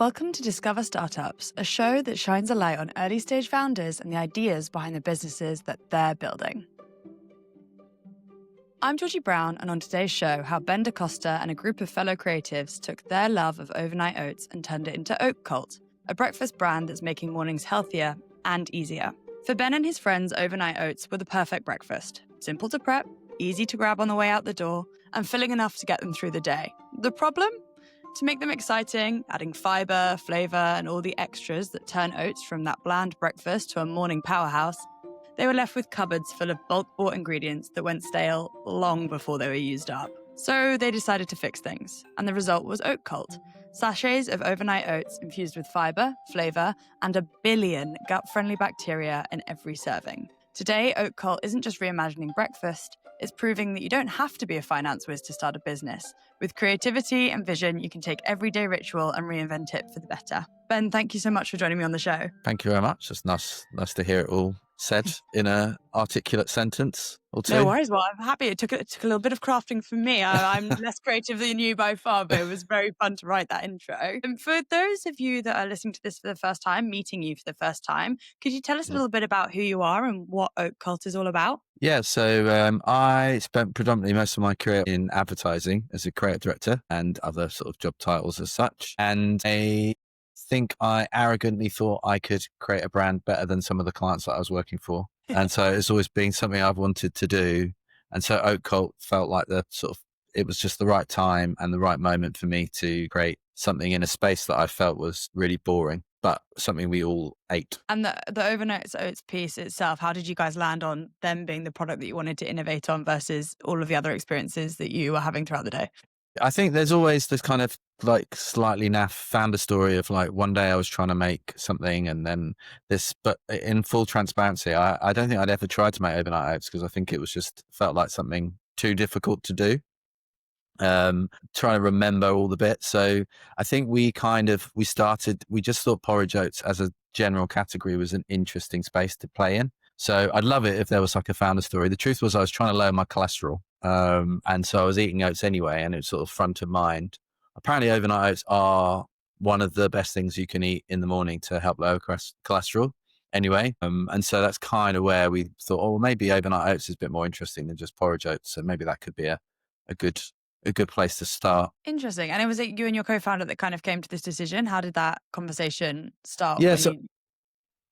Welcome to Discover Startups, a show that shines a light on early stage founders and the ideas behind the businesses that they're building. I'm Georgie Brown, and on today's show, how Ben Da Costa and a group of fellow creatives took their love of overnight oats and turned it into Oat Cult, a breakfast brand that's making mornings healthier and easier. For Ben and his friends, overnight oats were the perfect breakfast. Simple to prep, easy to grab on the way out the door, and filling enough to get them through the day. The problem? To make them exciting, adding fibre, flavour, and all the extras that turn oats from that bland breakfast to a morning powerhouse, they were left with cupboards full of bulk-bought ingredients that went stale long before they were used up. So they decided to fix things, and the result was Oat Cult, sachets of overnight oats infused with fibre, flavour, and 1 billion gut-friendly bacteria in every serving. Today, Oat Cult isn't just reimagining breakfast, it's proving that you don't have to be a finance whiz to start a business. With creativity and vision, you can take everyday ritual and reinvent it for the better. Ben, thank you so much for joining me on the show. Thank you very much. It's nice to hear it all said in an articulate sentence or two. No worries. Well, I'm happy. It took a little bit of crafting for me. I'm less creative than you by far, but it was very fun to write that intro. And for those of you that are listening to this for the first time, meeting you for the first time, could you tell us a little bit about who you are and what Oat Cult is all about? Yeah, so I spent predominantly most of my career in advertising as a creative director and other sort of job titles as such. And I think I arrogantly thought I could create a brand better than some of the clients that I was working for. And so it's always been something I've wanted to do. And so Oat Cult felt like it was just the right time and the right moment for me to create something in a space that I felt was really boring, but something we all ate. And the overnight oats piece itself, how did you guys land on them being the product that you wanted to innovate on versus all of the other experiences that you were having throughout the day? I think there's always this kind of like slightly naff founder story of like one day I was trying to make something and then this, but in full transparency, I don't think I'd ever tried to make overnight oats because I think it was just felt like something too difficult to do. Trying to remember all the bits. So I think we just thought porridge oats as a general category was an interesting space to play in. So I'd love it if there was like a founder story. The truth was I was trying to lower my cholesterol. And so I was eating oats anyway, and it's sort of front of mind. Apparently overnight oats are one of the best things you can eat in the morning to help lower cholesterol anyway. And so that's kind of where we thought, oh, well, maybe overnight oats is a bit more interesting than just porridge oats. So maybe that could be a good place to start. Interesting. And was it you and your co-founder that kind of came to this decision? How did that conversation start?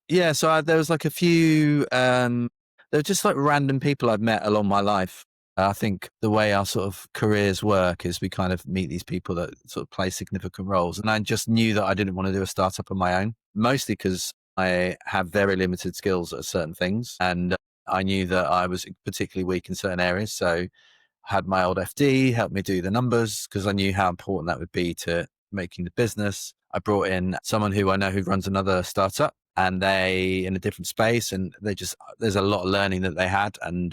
Yeah. So there was like a few, there were just like random people I've met along my life. I think the way our sort of careers work is we kind of meet these people that sort of play significant roles. And I just knew that I didn't want to do a startup on my own, mostly because I have very limited skills at certain things. And I knew that I was particularly weak in certain areas. So had my old FD help me do the numbers because I knew how important that would be to making the business. I brought in someone who I know who runs another startup and they in a different space and there's a lot of learning that they had and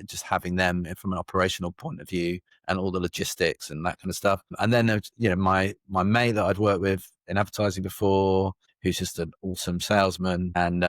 just having them from an operational point of view and all the logistics and that kind of stuff. And then, my mate that I'd worked with in advertising before, who's just an awesome salesman, and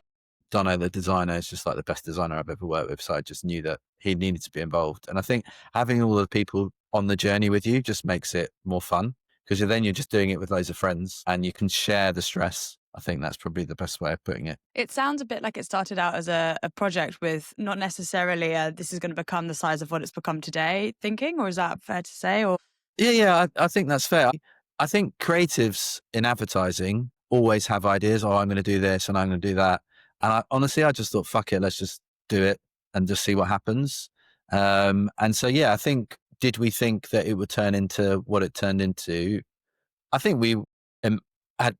Dono, the designer, is just like the best designer I've ever worked with. So I just knew that he needed to be involved. And I think having all the people on the journey with you just makes it more fun because then you're just doing it with loads of friends and you can share the stress. I think that's probably the best way of putting it. It sounds a bit like it started out as a project with not necessarily this is going to become the size of what it's become today thinking, or is that fair to say? Or Yeah, I think that's fair. I think creatives in advertising always have ideas. Oh, I'm going to do this and I'm going to do that. And honestly, I just thought, fuck it, let's just do it and just see what happens. And so, yeah, I think, did we think that it would turn into what it turned into? I think we had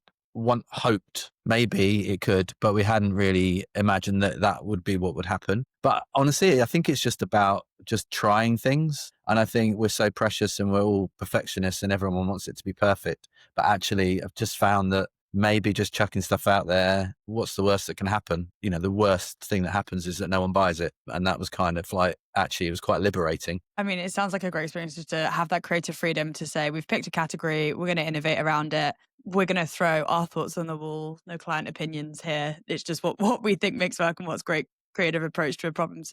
hoped maybe it could, but we hadn't really imagined that would be what would happen. But honestly, I think it's just about just trying things. And I think we're so precious and we're all perfectionists and everyone wants it to be perfect. But actually, I've just found that maybe just chucking stuff out there, what's the worst that can happen? The worst thing that happens is that no one buys it. And that was kind of like, actually, it was quite liberating. I mean, it sounds like a great experience just to have that creative freedom to say, we've picked a category, we're going to innovate around it. We're going to throw our thoughts on the wall, no client opinions here. It's just what we think makes work and what's great creative approach to a problem. And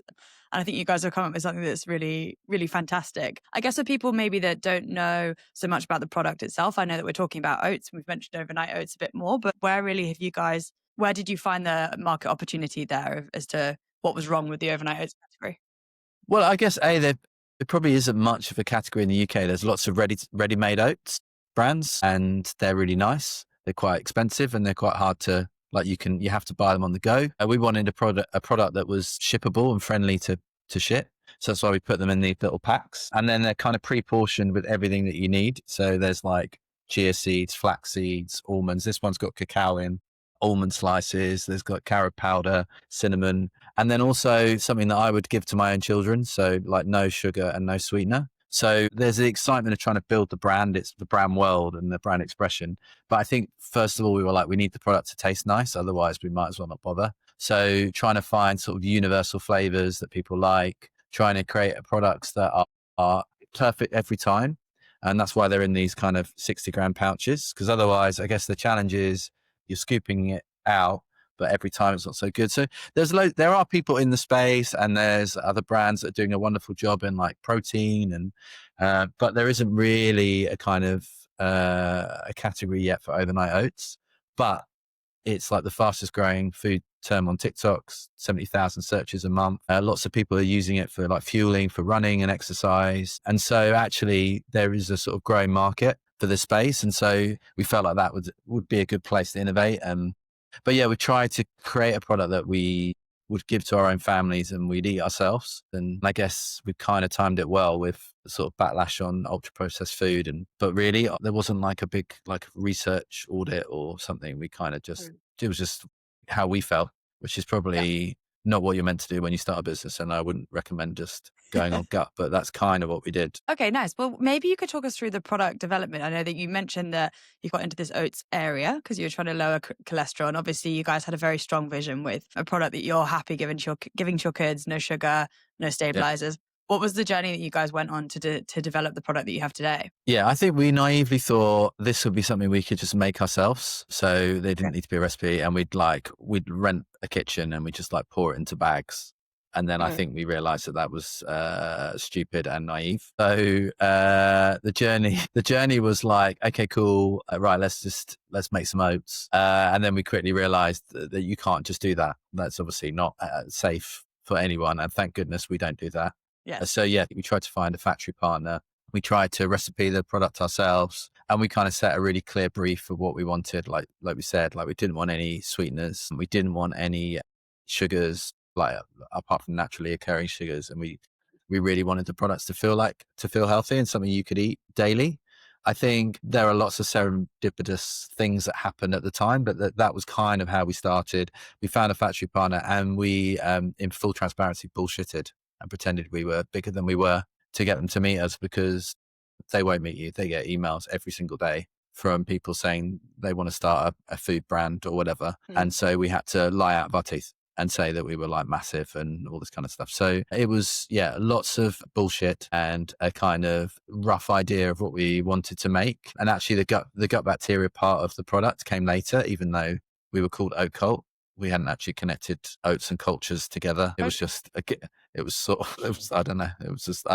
I think you guys have come up with something that's really, really fantastic. I guess for people maybe that don't know so much about the product itself, I know that we're talking about oats and we've mentioned overnight oats a bit more, but where did you find the market opportunity there as to what was wrong with the overnight oats category? Well, I guess there probably isn't much of a category in the UK. There's lots of ready-made oats brands, and they're really nice. They're quite expensive, and they're quite hard to you have to buy them on the go. We wanted a product that was shippable and friendly to ship. So that's why we put them in these little packs, and then they're kind of pre-portioned with everything that you need. So there's like chia seeds, flax seeds, almonds. This one's got cacao in, almond slices. There's got carob powder, cinnamon, and then also something that I would give to my own children. So like no sugar and no sweetener. So there's the excitement of trying to build the brand. It's the brand world and the brand expression. But I think first of all, we were like, we need the product to taste nice. Otherwise we might as well not bother. So trying to find sort of universal flavors that people like, trying to create products that are perfect every time. And that's why they're in these kind of 60-gram pouches. Because otherwise, I guess the challenge is you're scooping it out, but every time it's not so good. So there are people in the space, and there's other brands that are doing a wonderful job in like protein, and but there isn't really a kind of a category yet for overnight oats. But it's like the fastest growing food term on TikTok, 70,000 searches a month. Lots of people are using it for like fueling, for running and exercise. And so actually there is a sort of growing market for this space. And so we felt like that would be a good place to innovate. But yeah, we tried to create a product that we would give to our own families and we'd eat ourselves. And I guess we kind of timed it well with the sort of backlash on ultra processed food. But really there wasn't like a big like research audit or something. We kind of it was just how we felt, which is probably not what you're meant to do when you start a business. And I wouldn't recommend just going on gut, but that's kind of what we did. Okay, nice. Well, maybe you could talk us through the product development. I know that you mentioned that you got into this oats area because you were trying to lower cholesterol. And obviously you guys had a very strong vision with a product that you're happy giving to your kids, no sugar, no stabilizers. Yeah. What was the journey that you guys went on to develop the product that you have today? Yeah, I think we naively thought this would be something we could just make ourselves. So they didn't need to be a recipe, and we'd rent a kitchen and we just like pour it into bags. And then I think we realized that was stupid and naive. So the journey was like, okay, cool. Right. Let's make some oats. And then we quickly realized that you can't just do that. That's obviously not safe for anyone. And thank goodness we don't do that. Yeah. So yeah, we tried to find a factory partner. We tried to recipe the product ourselves, and we kind of set a really clear brief for what we wanted. Like we said, like we didn't want any sweeteners, we didn't want any sugars, like apart from naturally occurring sugars, and we really wanted the products to feel healthy and something you could eat daily. I think there are lots of serendipitous things that happened at the time, but that was kind of how we started. We found a factory partner, and we, in full transparency, bullshitted and pretended we were bigger than we were to get them to meet us, because they won't meet you. They get emails every single day from people saying they want to start a food brand or whatever. And so we had to lie out of our teeth and say that we were like massive and all this kind of stuff. So it was, lots of bullshit and a kind of rough idea of what we wanted to make. And actually the gut bacteria part of the product came later, even though we were called Oat Cult. We hadn't actually connected oats and cultures together. It was just, I don't know. It was just,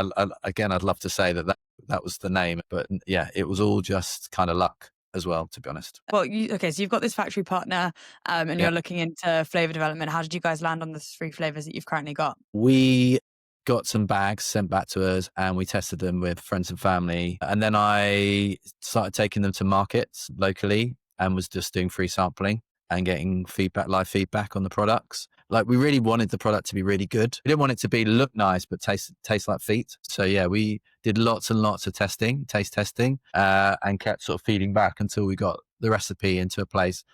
again, I'd love to say that was the name, but yeah, it was all just kind of luck as well, to be honest. Well, so you've got this factory partner and you're looking into flavor development. How did you guys land on the 3 flavors that you've currently got? We got some bags sent back to us and we tested them with friends and family. And then I started taking them to markets locally and was just doing free sampling and getting live feedback on the products. Like we really wanted the product to be really good. We didn't want it to look nice, but taste like feet. So yeah, we did lots and lots of taste testing, and kept sort of feeding back until we got the recipe into a place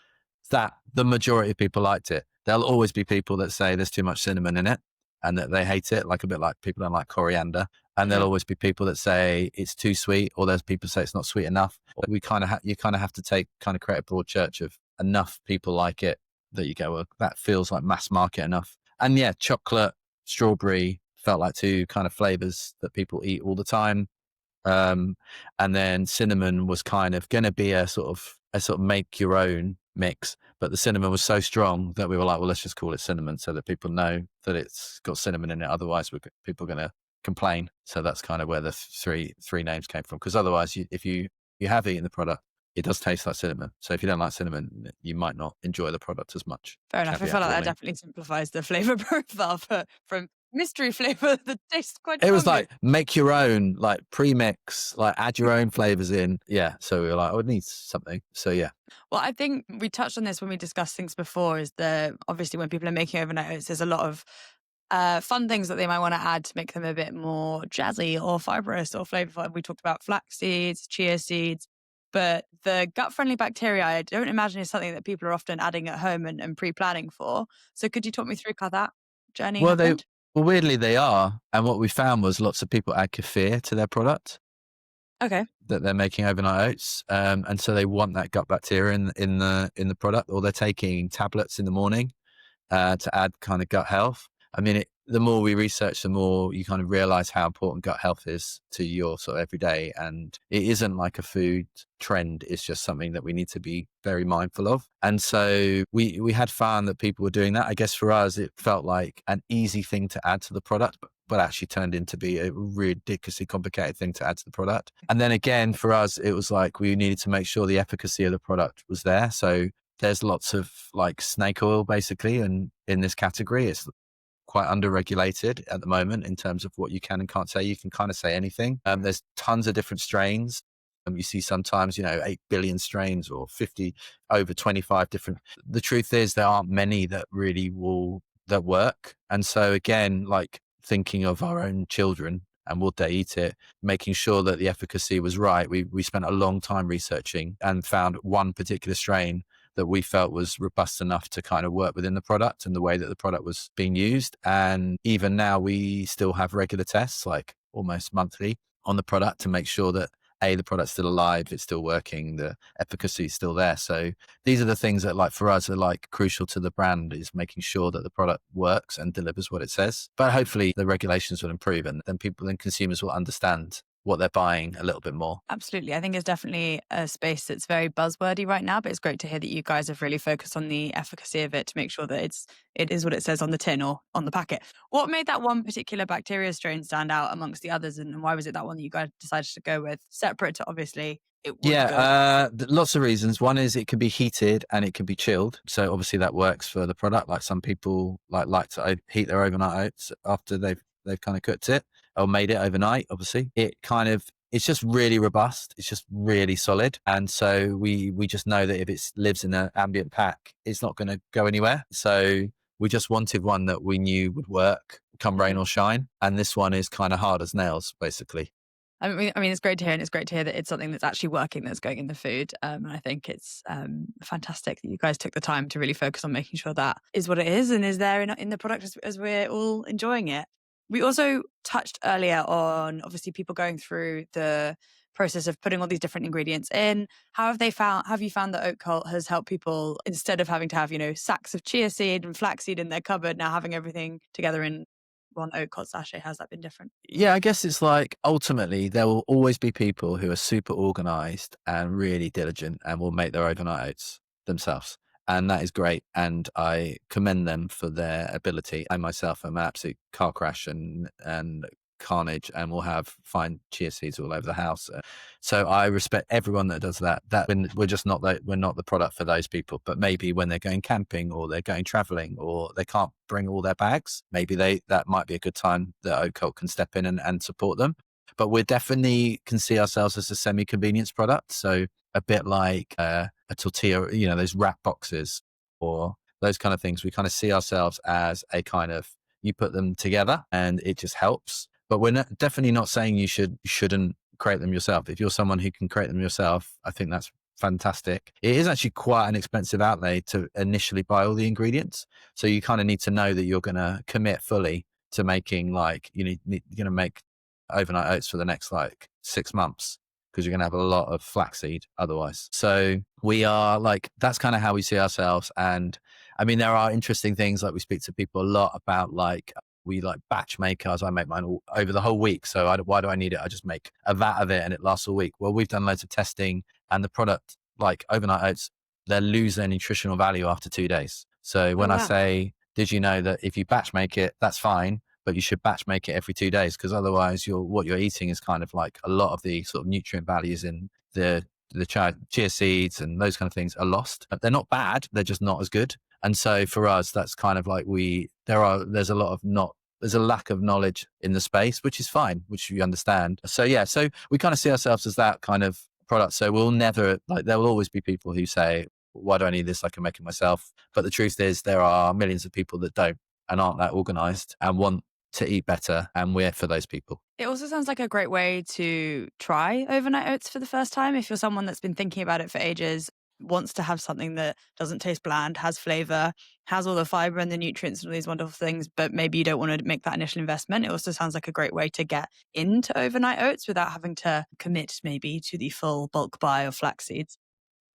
that the majority of people liked it. There'll always be people that say there's too much cinnamon in it and that they hate it, like a bit like people don't like coriander. And there'll always be people that say it's too sweet, or there's people say it's not sweet enough. You kind of have to create a broad church of enough people like it that you go, well, that feels like mass market enough. And yeah, chocolate, strawberry felt like 2 kind of flavors that people eat all the time. And then cinnamon was kind of going to be a sort of make your own mix, but the cinnamon was so strong that we were like, well, let's just call it cinnamon so that people know that it's got cinnamon in it. Otherwise, people are going to complain. So that's kind of where the three names came from. Because otherwise, if you have eaten the product, it does taste like cinnamon. So if you don't like cinnamon, you might not enjoy the product as much. Fair enough. I feel like that definitely simplifies the flavor profile from mystery flavor that tastes quite strongly. It was like, make your own, like pre-mix, like add your own flavors in. Yeah. So we were like, I would need something. So yeah. Well, I think we touched on this when we discussed things before, is obviously when people are making overnight oats, there's a lot of fun things that they might want to add to make them a bit more jazzy or fibrous or flavorful. We talked about flax seeds, chia seeds, but the gut-friendly bacteria, I don't imagine is something that people are often adding at home and pre-planning for. So could you talk me through how that journey happened? Well, weirdly they are. And what we found was lots of people add kefir to their product. Okay. That they're making overnight oats. And so they want that gut bacteria in the product, or they're taking tablets in the morning to add kind of gut health. I mean, the more we research, the more you kind of realize how important gut health is to your sort of everyday. And it isn't like a food trend. It's just something that we need to be very mindful of. And so we had found that people were doing that. I guess for us, it felt like an easy thing to add to the product, but actually turned into be a ridiculously complicated thing to add to the product. And then again, for us, it was like we needed to make sure the efficacy of the product was there. So there's lots of like snake oil basically in this category. It's quite under-regulated at the moment in terms of what you can and can't say. You can kind of say anything. There's tons of different strains. You see sometimes, 8 billion strains or 50 over 25 different. The truth is there aren't many that really that work. And so again, like thinking of our own children and would they eat it, making sure that the efficacy was right. We spent a long time researching and found one particular strain that we felt was robust enough to kind of work within the product and the way that the product was being used. And even now we still have regular tests, like almost monthly, on the product to make sure that the product's still alive, it's still working, the efficacy is still there. So these are the things that like for us are like crucial to the brand, is making sure that the product works and delivers what it says. But hopefully the regulations will improve and then consumers will understand what they're buying a little bit more. Absolutely. I think it's definitely a space that's very buzzwordy right now, but it's great to hear that you guys have really focused on the efficacy of it to make sure that it is what it says on the tin or on the packet. What made that one particular bacteria strain stand out amongst the others, and why was it that one that you guys decided to go with, separate to obviously lots of reasons. One is it can be heated and it can be chilled. So obviously that works for the product. Like some people like to heat their overnight oats after they've kind of cooked it or made it overnight. Obviously it's just really robust. It's just really solid. And so we just know that if it lives in an ambient pack, it's not going to go anywhere. So we just wanted one that we knew would work come rain or shine. And this one is kind of hard as nails, basically. I mean, it's great to hear, and it's great to hear that it's something that's actually working, that's going in the food. And I think it's fantastic that you guys took the time to really focus on making sure that is what it is and is there in the product as we're all enjoying it. We also touched earlier on, obviously, people going through the process of putting all these different ingredients in. Have you found that Oat Cult has helped people, instead of having to have, sacks of chia seed and flaxseed in their cupboard, now having everything together in one Oat Cult sachet? Has that been different? Yeah, I guess it's like ultimately there will always be people who are super organized and really diligent and will make their overnight oats themselves. And that is great. And I commend them for their ability. I myself am an absolute car crash and carnage and will find chia seeds all over the house. So I respect everyone that does that. We're not the product for those people, but maybe when they're going camping or they're going traveling or they can't bring all their bags, maybe that might be a good time that Oat Cult can step in and support them. But we definitely can see ourselves as a semi-convenience product. So a bit like a tortilla, those wrap boxes or those kind of things. We kind of see ourselves as a kind of, you put them together and it just helps. But we're definitely not saying you shouldn't create them yourself. If you're someone who can create them yourself, I think that's fantastic. It is actually quite an expensive outlay to initially buy all the ingredients. So you kind of need to know that you're going to commit fully to making you're going to make overnight oats for the next 6 months, because you're going to have a lot of flaxseed otherwise. So we are that's kind of how we see ourselves. And I mean, there are interesting things, we speak to people a lot about, we batch makers. I make mine over the whole week. So why do I need it? I just make a vat of it and it lasts a week. Well, we've done loads of testing and the product, overnight oats, they lose their nutritional value after 2 days. So Oh, when I wow. say, did you know that if you batch make it, that's fine, but you should batch make it every 2 days, because otherwise what you're eating is kind of like a lot of the sort of nutrient values in the chia seeds and those kind of things are lost. They're not bad, they're just not as good. And so for us, that's kind of like there's a lot of there's a lack of knowledge in the space, which is fine, which we understand. So yeah, so we kind of see ourselves as that kind of product. So we'll never, like, there will always be people who say, why do I need this? I can make it myself. But the truth is there are millions of people that don't and aren't that organized and want to eat better. And we're for those people. It also sounds like a great way to try overnight oats for the first time. If you're someone that's been thinking about it for ages, wants to have something that doesn't taste bland, has flavor, has all the fiber and the nutrients and all these wonderful things, but maybe you don't want to make that initial investment. It also sounds like a great way to get into overnight oats without having to commit maybe to the full bulk buy of flax seeds.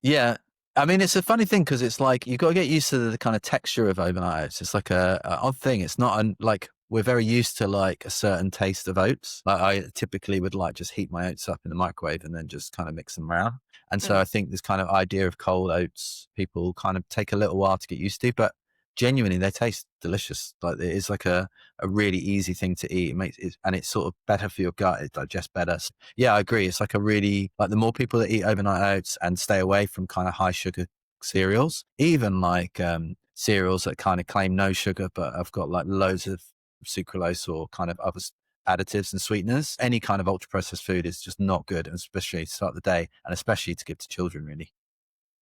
Yeah. I mean, it's a funny thing because it's like you've got to get used to the kind of texture of overnight oats. It's like a odd thing. It's not like we're very used to like a certain taste of oats. Like I typically would like just heat my oats up in the microwave and then just kind of mix them around. And so I think this kind of idea of cold oats, people kind of take a little while to get used to, but genuinely they taste delicious. Like it's like a really easy thing to eat. It makes it, and it's sort of better for your gut. It digests better. So, yeah, I agree. It's like a really, like the more people that eat overnight oats and stay away from kind of high sugar cereals, even like cereals that kind of claim no sugar, but have got like loads of sucralose or kind of other additives and sweeteners. Any kind of ultra processed food is just not good, and especially to start the day and especially to give to children, really.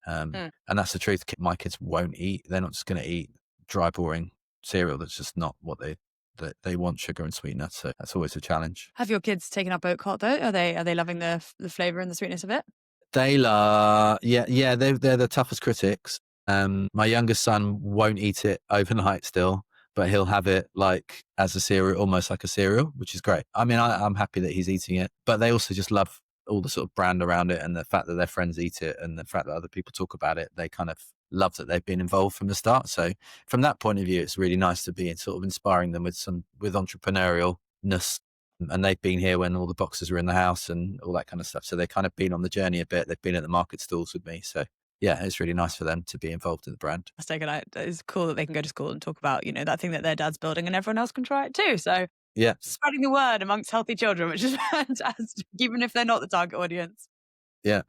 And that's the truth. My kids won't eat. They're not just going to eat dry, boring cereal. That's just not what they want, sugar and sweetener. So that's always a challenge. Have your kids taken up Oat Cult though? Are they loving the flavor and the sweetness of it? They are, yeah. They're the toughest critics. My youngest son won't eat it overnight still, but he'll have it like as a cereal, almost like a cereal, which is great. I mean, I'm happy that he's eating it, but they also just love all the sort of brand around it and the fact that their friends eat it and the fact that other people talk about it. They kind of love that they've been involved from the start. So from that point of view, it's really nice to be sort of inspiring them with entrepreneurialness. And they've been here when all the boxes were in the house and all that kind of stuff. So they've kind of been on the journey a bit. They've been at the market stalls with me. So yeah, it's really nice for them to be involved in the brand. That's taken out. It's cool that they can go to school and talk about, that thing that their dad's building and everyone else can try it too. So yeah, spreading the word amongst healthy children, which is fantastic, even if they're not the target audience. Yeah.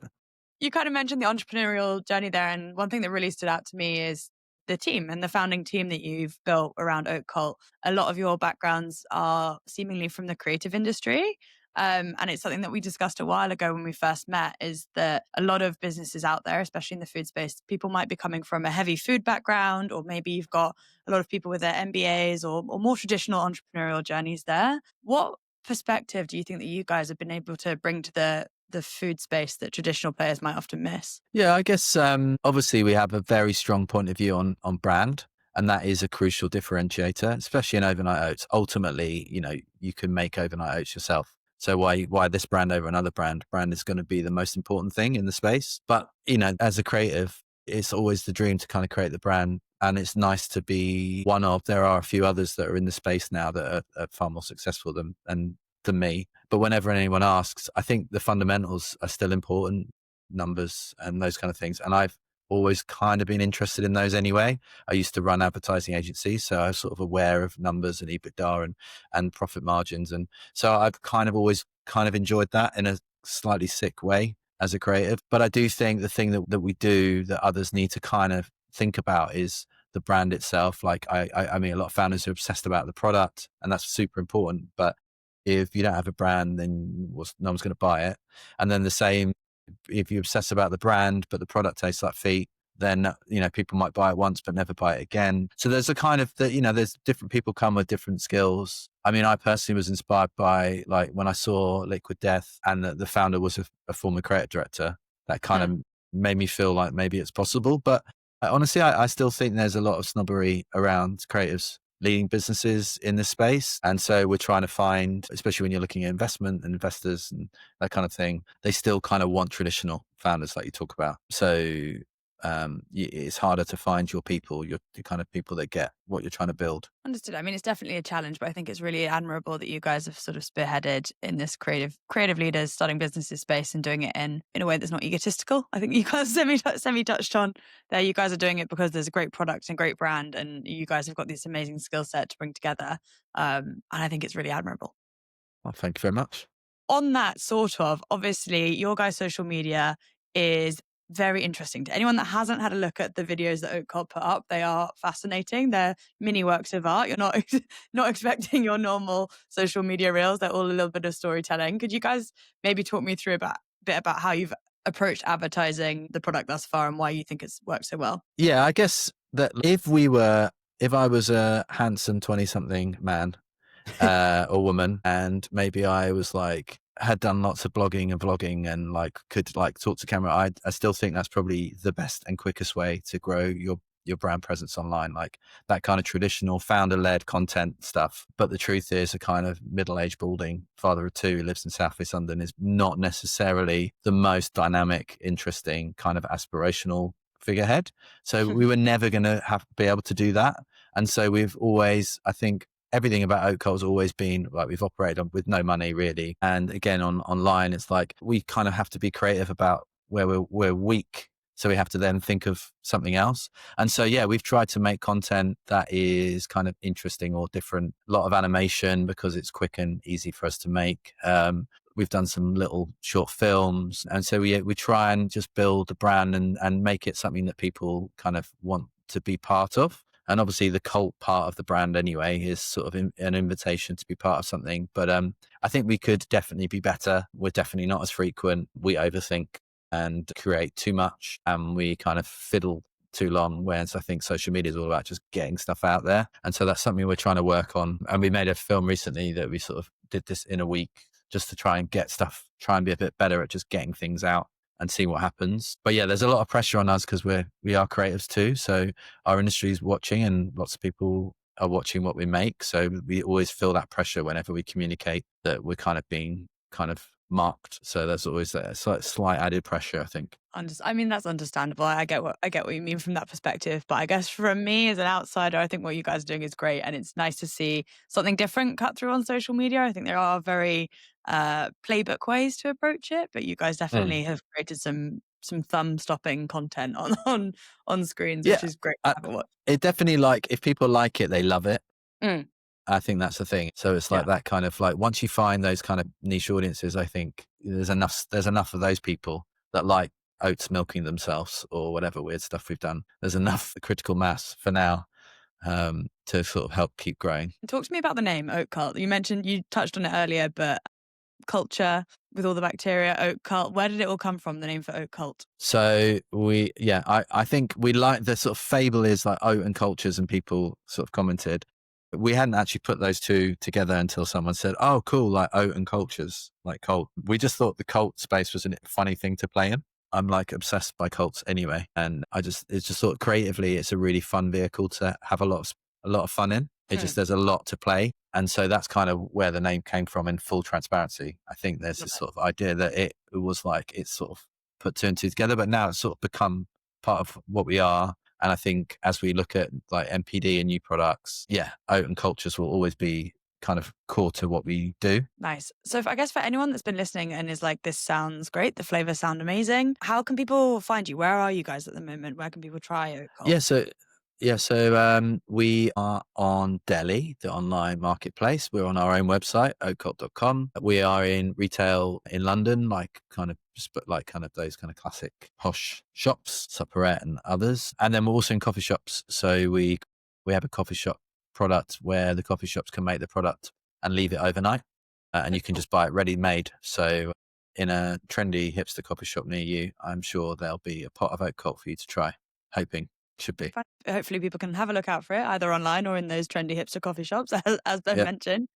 You kind of mentioned the entrepreneurial journey there. And one thing that really stood out to me is the team and the founding team that you've built around Oat Cult. A lot of your backgrounds are seemingly from the creative industry. And it's something that we discussed a while ago when we first met, is that a lot of businesses out there, especially in the food space, people might be coming from a heavy food background, or maybe you've got a lot of people with their MBAs or more traditional entrepreneurial journeys there. What perspective do you think that you guys have been able to bring to the food space that traditional players might often miss? Yeah, I guess obviously we have a very strong point of view on brand, and that is a crucial differentiator, especially in overnight oats. Ultimately, you can make overnight oats yourself. So why this brand over another brand? Brand is going to be the most important thing in the space. But, as a creative, it's always the dream to kind of create the brand. And it's nice to be one of, there are a few others that are in the space now that are far more successful than me. But whenever anyone asks, I think the fundamentals are still important, numbers and those kind of things. And I've always kind of been interested in those anyway. I used to run advertising agencies, so I was sort of aware of numbers and EBITDA and profit margins. And so I've kind of always kind of enjoyed that in a slightly sick way as a creative. But I do think the thing that we do that others need to kind of think about is the brand itself. Like I mean, a lot of founders are obsessed about the product, and that's super important. But if you don't have a brand, then no one's going to buy it. And then the same, if you obsess about the brand, but the product tastes like feet, then, people might buy it once, but never buy it again. So there's a kind of there's different people come with different skills. I mean, I personally was inspired by, like, when I saw Liquid Death and the founder was a former creative director, that kind of made me feel like maybe it's possible. But honestly, I still think there's a lot of snobbery around creatives leading businesses in this space. And so we're trying to find, especially when you're looking at investment and investors and that kind of thing, they still kind of want traditional founders like you talk about. So it's harder to find your people, the kind of people that get what you're trying to build. Understood. I mean, it's definitely a challenge, but I think it's really admirable that you guys have sort of spearheaded in this creative leaders starting businesses space and doing it in a way that's not egotistical. I think you guys semi touched on there. You guys are doing it because there's a great product and great brand, and you guys have got this amazing skill set to bring together. And I think it's really admirable. Well, thank you very much. On that sort of, obviously, your guys' social media is very interesting. To anyone that hasn't had a look at the videos that Oat Cult put up, they are fascinating. They're mini works of art. You're not not expecting your normal social media reels. They're all a little bit of storytelling. Could you guys maybe talk me through a bit about how you've approached advertising the product thus far and why you think it's worked so well? Yeah, I guess that if I was a handsome 20-something man or woman, and maybe I was like, had done lots of blogging and vlogging and like could like talk to camera, I still think that's probably the best and quickest way to grow your brand presence online, like that kind of traditional founder-led content stuff. But the truth is, a kind of middle-aged balding father of two who lives in South East London is not necessarily the most dynamic, interesting, kind of aspirational figurehead. So we were never going to be able to do that. And so we've always, I think, everything about Oat Cult has always been like, we've operated with no money really. And again, online, it's like we kind of have to be creative about where we're weak. So we have to then think of something else. And so, yeah, we've tried to make content that is kind of interesting or different. A lot of animation because it's quick and easy for us to make. We've done some little short films. And so we try and just build the brand and make it something that people kind of want to be part of. And obviously the cult part of the brand anyway is sort of an invitation to be part of something. But I think we could definitely be better. We're definitely not as frequent. We overthink and create too much, and we kind of fiddle too long, whereas I think social media is all about just getting stuff out there. And so that's something we're trying to work on. And we made a film recently that we sort of did this in a week just to try and get stuff, try and be a bit better at just getting things out and see what happens. But yeah, there's a lot of pressure on us because we are creatives too. So our industry is watching and lots of people are watching what we make. So we always feel that pressure whenever we communicate that we're kind of being kind of marked. So there's always that slight added pressure, I think. I mean, that's understandable. I get what you mean from that perspective. But I guess from me as an outsider, I think what you guys are doing is great. And it's nice to see something different cut through on social media. I think there are very playbook ways to approach it, but you guys definitely have created some thumb stopping content on screens, which is great to have a watch. It definitely, like, if people like it, they love it. Mm. I think that's the thing. So it's like that kind of like, once you find those kind of niche audiences, I think there's enough of those people that like oats milking themselves or whatever weird stuff we've done. There's enough critical mass for now to sort of help keep growing. Talk to me about the name Oat Cult. You touched on it earlier, but culture with all the bacteria, Oat Cult, where did it all come from, the name for Oat Cult? So I think we like the sort of fable is like oat and cultures, and people sort of commented. We hadn't actually put those two together until someone said, oh, cool, like oat and cultures, like cult. We just thought the cult space was a funny thing to play in. I'm like obsessed by cults anyway. And it's just sort of creatively, it's a really fun vehicle to have a lot of fun in. There's a lot to play. And so that's kind of where the name came from in full transparency. I think there's this sort of idea that it was like, it's sort of put two and two together, but now it's sort of become part of what we are. And I think as we look at like MPD and new products, oat and cultures will always be kind of core to what we do. Nice. So I guess for anyone that's been listening and is like, this sounds great, the flavors sound amazing, how can people find you? Where are you guys at the moment? Where can people try Oat Cult? So we are on Deli, the online marketplace. We're on our own website, oatcult.com. We are in retail in London, like kind of those kind of classic posh shops, Supperette and others. And then we're also in coffee shops. So we have a coffee shop product where the coffee shops can make the product and leave it overnight. And you can just buy it ready made. So in a trendy hipster coffee shop near you, I'm sure there'll be a pot of Oat Cult for you to try. Hoping. Should be. Hopefully people can have a look out for it, either online or in those trendy hipster coffee shops, as Ben mentioned.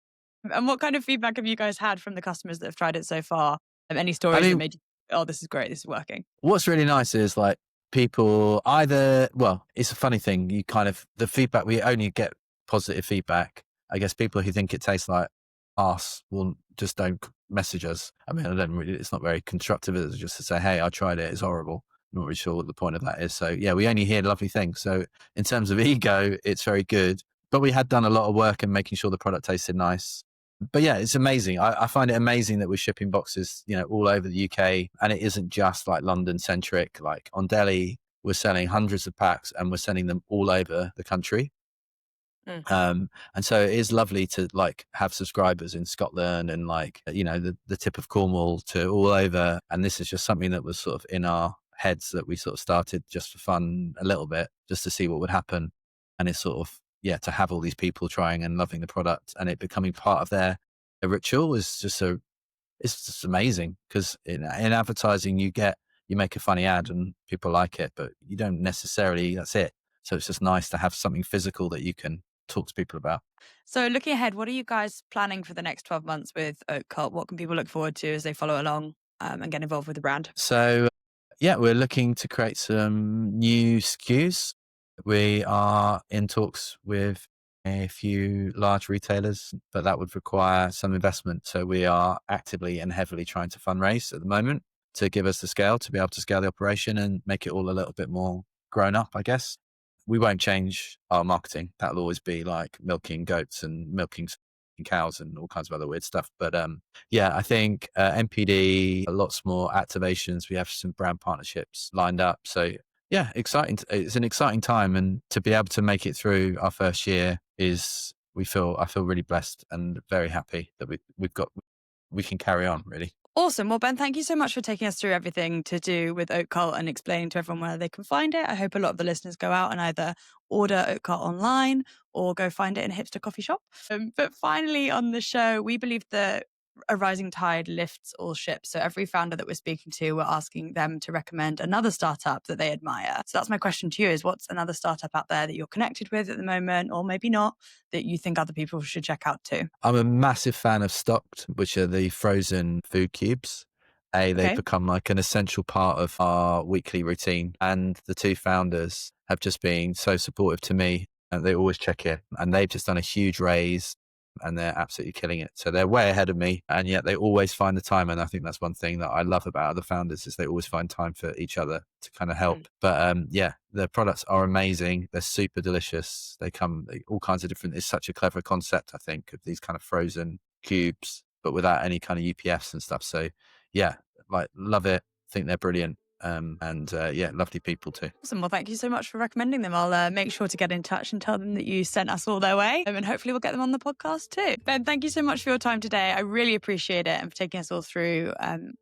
And what kind of feedback have you guys had from the customers that have tried it so far? Any stories that made you, oh, this is great, this is working? What's really nice is like people it's a funny thing. You kind of, the feedback, we only get positive feedback. I guess people who think it tastes like arse will just don't message us. I mean, it's not very constructive, is it? Just to say, hey, I tried it, it's horrible. not really sure what the point of that is. So yeah, we only hear lovely things. So in terms of ego, it's very good. But we had done a lot of work in making sure the product tasted nice. But yeah, it's amazing. I find it amazing that we're shipping boxes, all over the UK, and it isn't just like London centric. Like on Delhi, we're selling hundreds of packs and we're sending them all over the country. And so it is lovely to like have subscribers in Scotland and like, the tip of Cornwall to all over. And this is just something that was sort of in our heads that we sort of started just for fun a little bit, just to see what would happen. And it's sort of, to have all these people trying and loving the product and it becoming part of their ritual is just it's just amazing. Because in advertising, you make a funny ad and people like it, but you don't necessarily, that's it. So it's just nice to have something physical that you can talk to people about. So looking ahead, what are you guys planning for the next 12 months with Oat Cult? What can people look forward to as they follow along and get involved with the brand? So yeah, we're looking to create some new SKUs. We are in talks with a few large retailers, but that would require some investment. So we are actively and heavily trying to fundraise at the moment to give us the scale to be able to scale the operation and make it all a little bit more grown up, I guess. We won't change our marketing. That'll always be like milking goats and milking cows and all kinds of other weird stuff. But I think MPD, lots more activations. We have some brand partnerships lined up. So yeah, exciting. It's an exciting time, and to be able to make it through our first year I feel really blessed and very happy that we can carry on really. Awesome. Well, Ben, thank you so much for taking us through everything to do with Oat Cult and explaining to everyone where they can find it. I hope a lot of the listeners go out and either order Oat Cult online or go find it in a hipster coffee shop. But finally on the show, we believe that a rising tide lifts all ships. So every founder that we're speaking to, we're asking them to recommend another startup that they admire. So that's my question to you is, what's another startup out there that you're connected with at the moment, or maybe not, that you think other people should check out too? I'm a massive fan of Stocked, which are the frozen food cubes. They've become like an essential part of our weekly routine. And the two founders have just been so supportive to me. And they always check in. And they've just done a huge raise and they're absolutely killing it. So they're way ahead of me. And yet they always find the time. And I think that's one thing that I love about other founders is they always find time for each other to kind of help. But their products are amazing. They're super delicious. They come all kinds of different, it's such a clever concept, I think, of these kind of frozen cubes, but without any kind of UPFs and stuff. So yeah, like love it. Think they're brilliant. Lovely people too. Awesome. Well, thank you so much for recommending them. I'll make sure to get in touch and tell them that you sent us all their way. And hopefully we'll get them on the podcast too. Ben, thank you so much for your time today. I really appreciate it and for taking us all through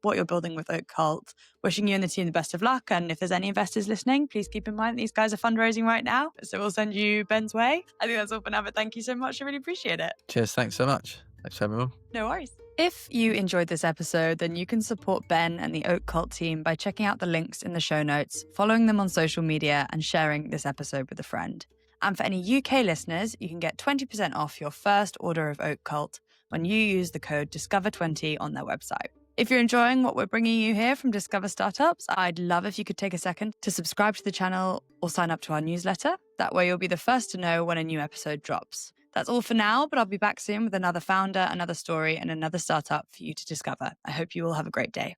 what you're building with Oat Cult. Wishing you and the team the best of luck. And if there's any investors listening, please keep in mind that these guys are fundraising right now. So we'll send you Ben's way. I think that's all for now, but thank you so much. I really appreciate it. Cheers. Thanks so much. Thanks everyone. No worries. If you enjoyed this episode, then you can support Ben and the Oat Cult team by checking out the links in the show notes, following them on social media, and sharing this episode with a friend. And for any UK listeners, you can get 20% off your first order of Oat Cult when you use the code Discover20 on their website. If you're enjoying what we're bringing you here from Discover Startups, I'd love if you could take a second to subscribe to the channel or sign up to our newsletter. That way you'll be the first to know when a new episode drops. That's all for now, but I'll be back soon with another founder, another story, and another startup for you to discover. I hope you all have a great day.